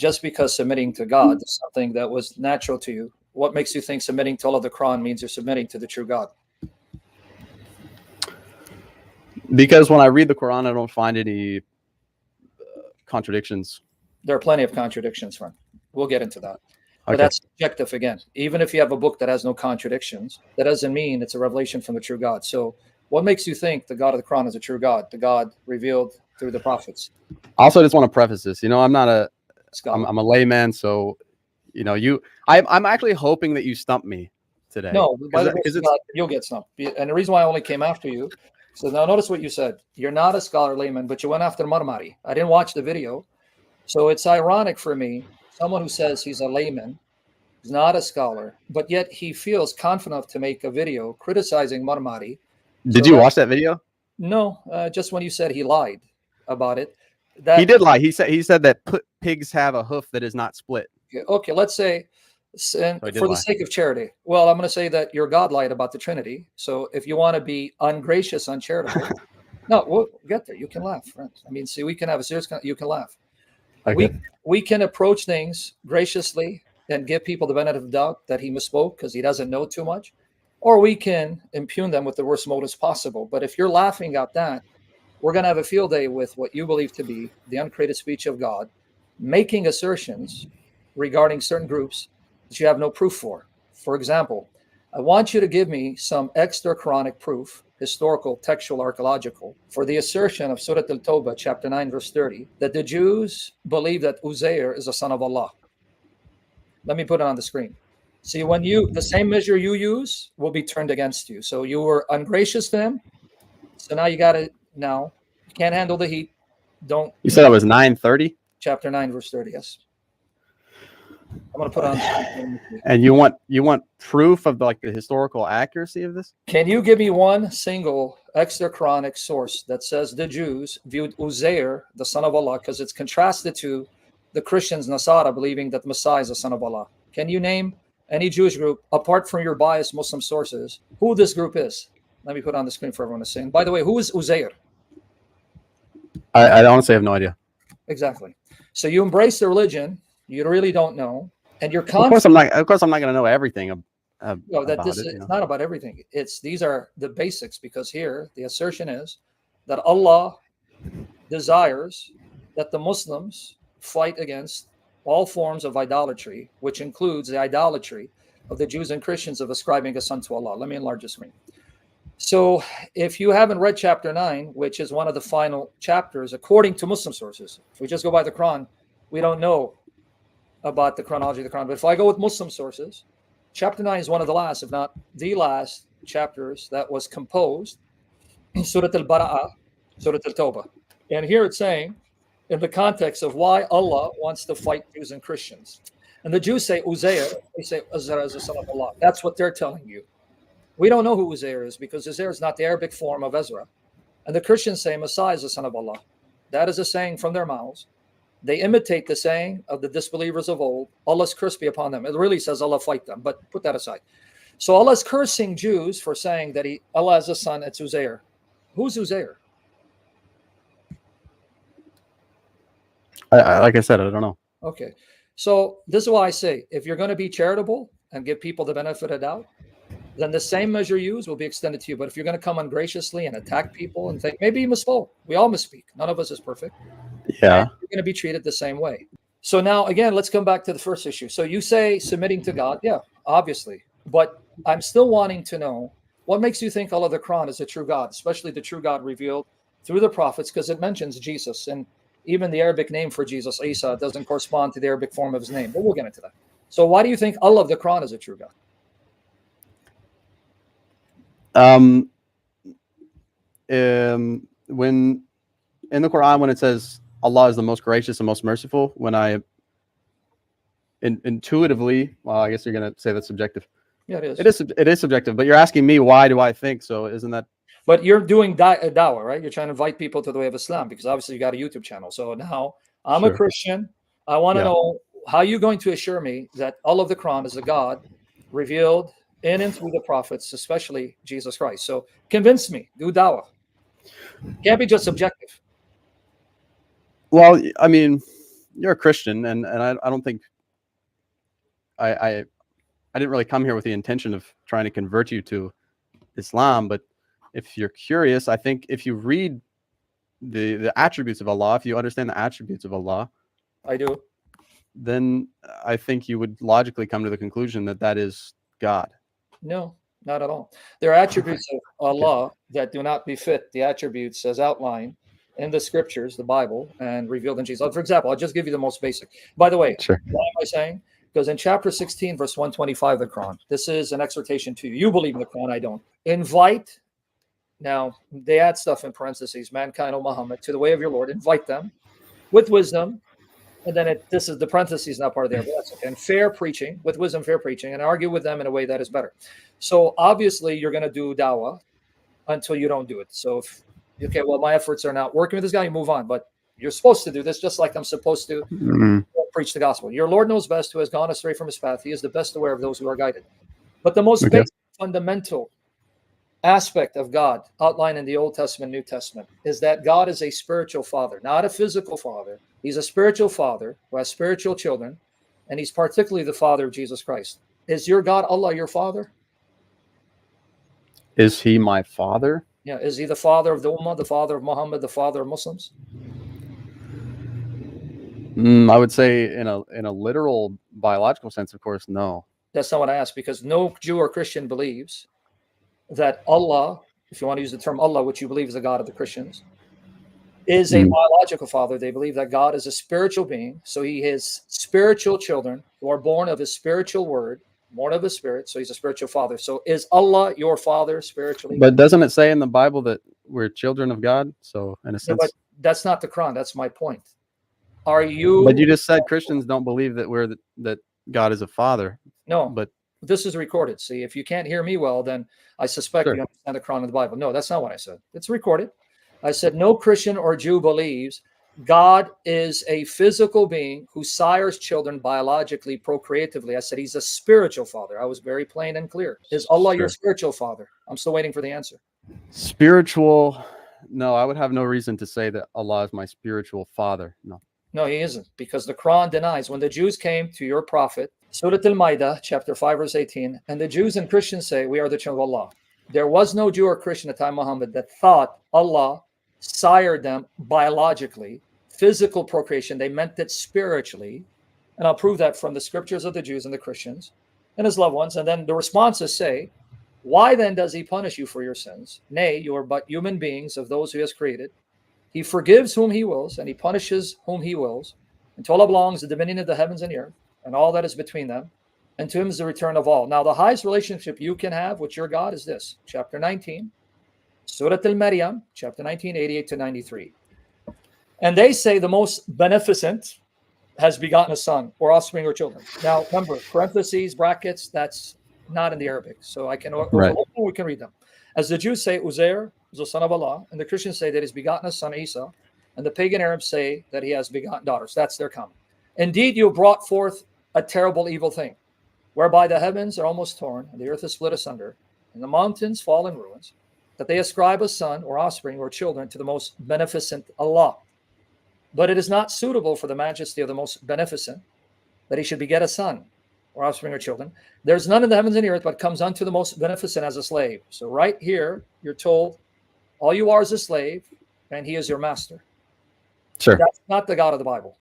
just because submitting to God is something that was natural to you, what makes you think submitting to all of the Quran means you're submitting to the true God? Because when I read the Quran, I don't find any contradictions. There are plenty of contradictions, friend. We'll get into that. But Okay. that's subjective again. Even if you have a book that has no contradictions, that doesn't mean it's a revelation from the true God. So what makes you think the God of the Quran is a true God, the God revealed through the prophets? Also, I just want to preface this. I'm not a Scholar. I'm a layman, so I'm actually hoping that you stump me today. No, by the because grace of God, you'll get stumped. And the reason why I only came after you, so now notice what you said. You're not a scholar layman, but you went after Marmari. I didn't watch the video. So it's ironic for me, someone who says he's a layman, he's not a scholar, but yet he feels confident enough to make a video criticizing Marmari. Did you watch that video? No, just when you said he lied about it. He did lie. He said that pigs have a hoof that is not split. Okay, let's say, for the sake of charity, well, I'm going to say that your God lied about the Trinity. So if you want to be ungracious, uncharitable, no, we'll get there. You can laugh, friends. I mean, see, we can have a serious, you can laugh. Okay. We can approach things graciously and give people the benefit of the doubt that he misspoke because he doesn't know too much, or we can impugn them with the worst motives possible. But if you're laughing at that, we're going to have a field day with what you believe to be the uncreated speech of God, making assertions regarding certain groups that you have no proof for. For example, I want you to give me some extra Quranic proof, historical, textual, archaeological, for the assertion of Surah Al-Tawbah, chapter 9, verse 30, that the Jews believe that Uzair is a son of Allah. Let me put it on the screen. See, when the same measure you use will be turned against you. So you were ungracious to him. So now you can't handle the heat. Don't. You said it was 9:30? Chapter 9, verse 30, yes. I'm going to put on. And you want proof of the historical accuracy of this? Can you give me one single extra Quranic source that says the Jews viewed Uzair, the son of Allah, because it's contrasted to the Christians, Nasara, believing that Messiah is the son of Allah? Can you name any Jewish group, apart from your biased Muslim sources, who this group is? Let me put it on the screen for everyone to see. And by the way, who is Uzair? I honestly have no idea. Exactly. So you embrace the religion you really don't know, and you're confident. Of course, I'm not going to know everything. It's not about everything. These are the basics, because here the assertion is that Allah desires that the Muslims fight against all forms of idolatry, which includes the idolatry of the Jews and Christians of ascribing a son to Allah. Let me enlarge the screen. So if you haven't read chapter 9, which is one of the final chapters, according to Muslim sources, if we just go by the Quran, we don't know about the chronology of the Quran. But if I go with Muslim sources, chapter 9 is one of the last, if not the last chapters that was composed in Surah Al-Bara'ah, Surah Al-Tawbah. And here it's saying, in the context of why Allah wants to fight Jews and Christians. And the Jews say Uzair, they say Uzair is the son of Allah. That's what they're telling you. We don't know who Uzair is, because Uzair is not the Arabic form of Ezra. And the Christians say Messiah is the son of Allah. That is a saying from their mouths. They imitate the saying of the disbelievers of old, Allah's curse be upon them. It really says Allah fight them, but put that aside. So Allah's cursing Jews for saying that Allah has a son, it's Uzair. Who's Uzair? Like I said, I don't know. Okay. So this is why I say, if you're going to be charitable and give people the benefit of doubt, then the same measure used will be extended to you. But if you're going to come ungraciously and attack people and think, maybe you misspoke. We all misspeak. None of us is perfect. Yeah. And you're going to be treated the same way. So now, again, let's come back to the first issue. So you say submitting to God. Yeah, obviously. But I'm still wanting to know, what makes you think Allah the Quran is the true God, especially the true God revealed through the prophets, because it mentions Jesus. And even the Arabic name for Jesus, Isa, doesn't correspond to the Arabic form of his name. But we'll get into that. So why do you think Allah of the Quran is a true God? When in the Quran, when it says Allah is the most gracious and most merciful, when I intuitively, well, I guess you're going to say that's subjective. Yeah, it is. It is subjective, but you're asking me, why do I think so? Isn't that? But you're doing dawah, right? You're trying to invite people to the way of Islam, because obviously you got a YouTube channel. So now I'm a Christian. I want to know, how you're going to assure me that Allah of the Quran is a God revealed in and through the prophets, especially Jesus Christ. So convince me, do dawah. Can't be just subjective. Well, I mean, you're a Christian, and I don't think I didn't really come here with the intention of trying to convert you to Islam, but if you're curious, I think if you read the attributes of Allah, if you understand the attributes of Allah, I do, then I think you would logically come to the conclusion that that is God. No, not at all. There are attributes of Allah that do not befit the attributes as outlined in the scriptures, the Bible, and revealed in Jesus. For example, I'll just give you the most basic. By the way, Sure. Why am I saying? Because in chapter 16, verse 125 of the Quran, this is an exhortation to you. You believe in the Quran, I don't. Invite, now they add stuff in parentheses, mankind, O Muhammad, to the way of your Lord. Invite them with wisdom. And then this is the parentheses, not part of there, but that's okay. And fair preaching, with wisdom, fair preaching, and argue with them in a way that is better. So obviously you're going to do dawah until you don't do it. So if, okay, well, my efforts are not working with this guy, you move on. But you're supposed to do this just like I'm supposed to preach the gospel. Your Lord knows best who has gone astray from his path. He is the best aware of those who are guided. But the most basic, fundamental aspect of God outlined in the Old Testament, New Testament, is that God is a spiritual father, not a physical father. He's a spiritual father who has spiritual children, and he's particularly the father of Jesus Christ. Is your God, Allah, your father? Is he my father? Yeah. Is he the father of the Ummah, the father of Muhammad, the father of Muslims? I would say in a literal biological sense, of course, no. That's not what I asked, because no Jew or Christian believes that Allah, if you want to use the term Allah, which you believe is the God of the Christians, is a biological father. They believe that God is a spiritual being. So he has spiritual children who are born of his spiritual word, born of his spirit. So he's a spiritual father. So is Allah your father spiritually? But doesn't it say in the Bible that we're children of God? So in a sense, but that's not the Quran. That's my point. Are you? But you just said Christians don't believe that that God is a father. No, but this is recorded. See, if you can't hear me well, then I suspect Sure. you understand the Quran and the Bible. No, that's not what I said. It's recorded. I said no Christian or Jew believes God is a physical being who sires children biologically, procreatively. I said he's a spiritual father. I was very plain and clear. Is Allah your Sure. spiritual father? I'm still waiting for the answer. Spiritual? No, I would have no reason to say that Allah is my spiritual father. No. No, he isn't, because the Quran denies. When the Jews came to your prophet, Surah Al-Ma'idah, chapter 5, verse 18, and the Jews and Christians say, we are the children of Allah. There was no Jew or Christian at the time of Muhammad that thought Allah sired them biologically, physical procreation. They meant it spiritually. And I'll prove that from the scriptures of the Jews and the Christians and his loved ones. And then the responses say, why then does he punish you for your sins? Nay, you are but human beings of those who he has created. He forgives whom he wills, and he punishes whom he wills. And to Allah belongs the dominion of the heavens and the earth, and all that is between them. And to him is the return of all. Now, the highest relationship you can have with your God is this. Chapter 19, Surah Al-Maryam, chapter 19, 88 to 93. And they say the most beneficent has begotten a son, or offspring, or children. Now, remember, parentheses, brackets, that's not in the Arabic. So I can, Right. we can read them. As the Jews say, Uzair is the son of Allah, and the Christians say that he's begotten a son, Isa, and the pagan Arabs say that he has begotten daughters. That's their comment. Indeed, you brought forth a terrible evil thing, whereby the heavens are almost torn, and the earth is split asunder, and the mountains fall in ruins, that they ascribe a son or offspring or children to the most beneficent Allah. But it is not suitable for the majesty of the most beneficent that he should beget a son or offspring or children. There's none in the heavens and the earth but comes unto the most beneficent as a slave. So right here, you're told, all you are is a slave, and he is your master. Sure. That's not the God of the Bible.